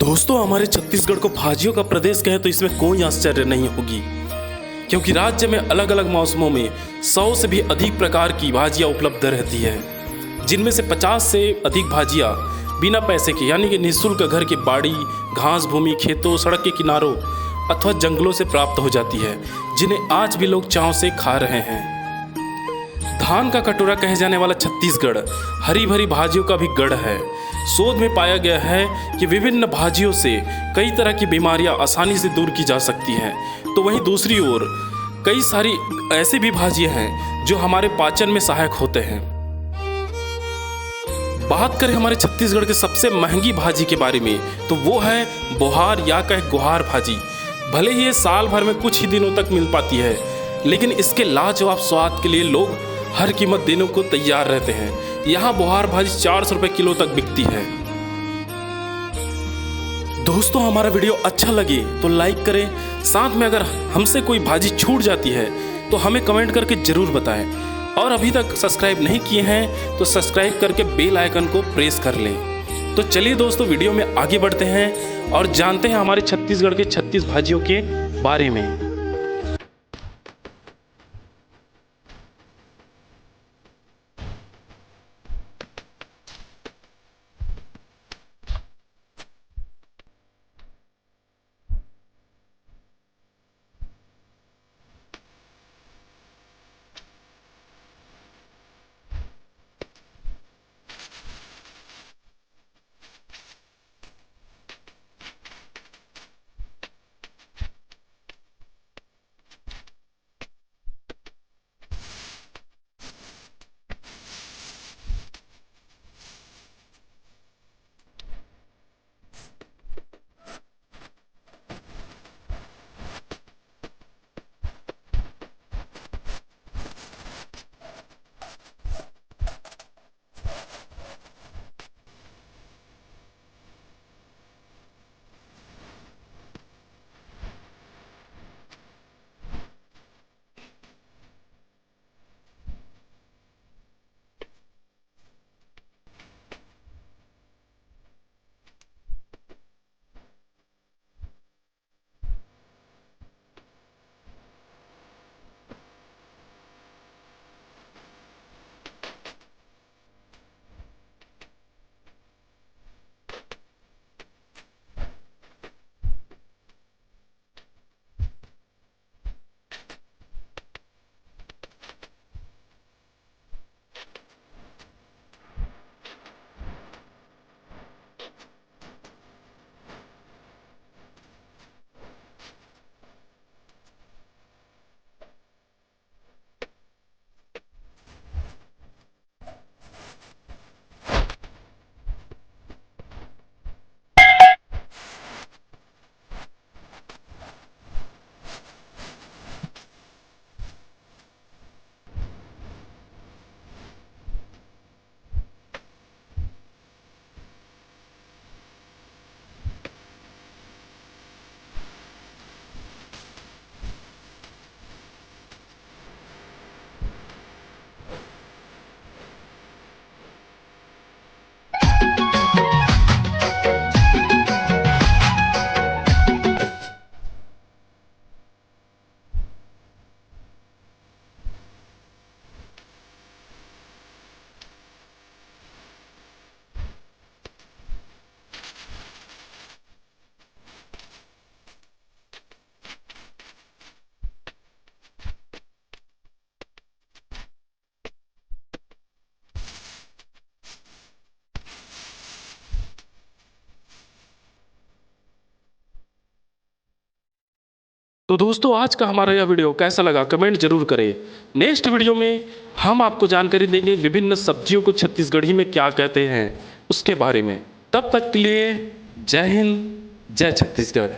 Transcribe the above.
दोस्तों, हमारे छत्तीसगढ़ को भाजियों का प्रदेश कहें तो इसमें कोई आश्चर्य नहीं होगी, क्योंकि राज्य में अलग अलग मौसमों में 100 से भी अधिक प्रकार की भाजियाँ उपलब्ध रहती है, जिनमें से 50 से अधिक भाजियाँ बिना पैसे के यानी कि निःशुल्क घर की बाड़ी, घास भूमि, खेतों, सड़क के किनारों अथवा जंगलों से प्राप्त हो जाती है, जिन्हें आज भी लोग चाव से खा रहे हैं। धान का कटोरा कहे जाने वाला छत्तीसगढ़ हरी भरी भाजियों का भी गढ़ है। शोध में पाया गया है कि विभिन्न भाजियों से कई तरह की बीमारियां आसानी से दूर की जा सकती हैं, तो वहीं दूसरी ओर कई सारी ऐसी भी भाजियां हैं जो हमारे पाचन में सहायक होते हैं। बात करें हमारे छत्तीसगढ़ के सबसे महंगी भाजी के बारे में, तो वो है बोहार या कहे गुहार भाजी। भले ही ये साल भर में कुछ ही दिनों तक मिल पाती है, लेकिन इसके लाजवाब स्वाद के लिए लोग हर कीमत देने को तैयार रहते हैं। यहाँ बोहार भाजी 400 रुपये किलो तक बिकती है। दोस्तों, हमारा वीडियो अच्छा लगे तो लाइक करें, साथ में अगर हमसे कोई भाजी छूट जाती है तो हमें कमेंट करके जरूर बताएं, और अभी तक सब्सक्राइब नहीं किए हैं तो सब्सक्राइब करके बेल आइकन को प्रेस कर लें। तो चलिए दोस्तों, वीडियो में आगे बढ़ते हैं और जानते हैं हमारे छत्तीसगढ़ के 36 भाजियों के बारे में। तो दोस्तों, आज का हमारा यह वीडियो कैसा लगा कमेंट जरूर करें। नेक्स्ट वीडियो में हम आपको जानकारी देंगे विभिन्न सब्जियों को छत्तीसगढ़ी में क्या कहते हैं उसके बारे में। तब तक के लिए जय हिंद, जय छत्तीसगढ़।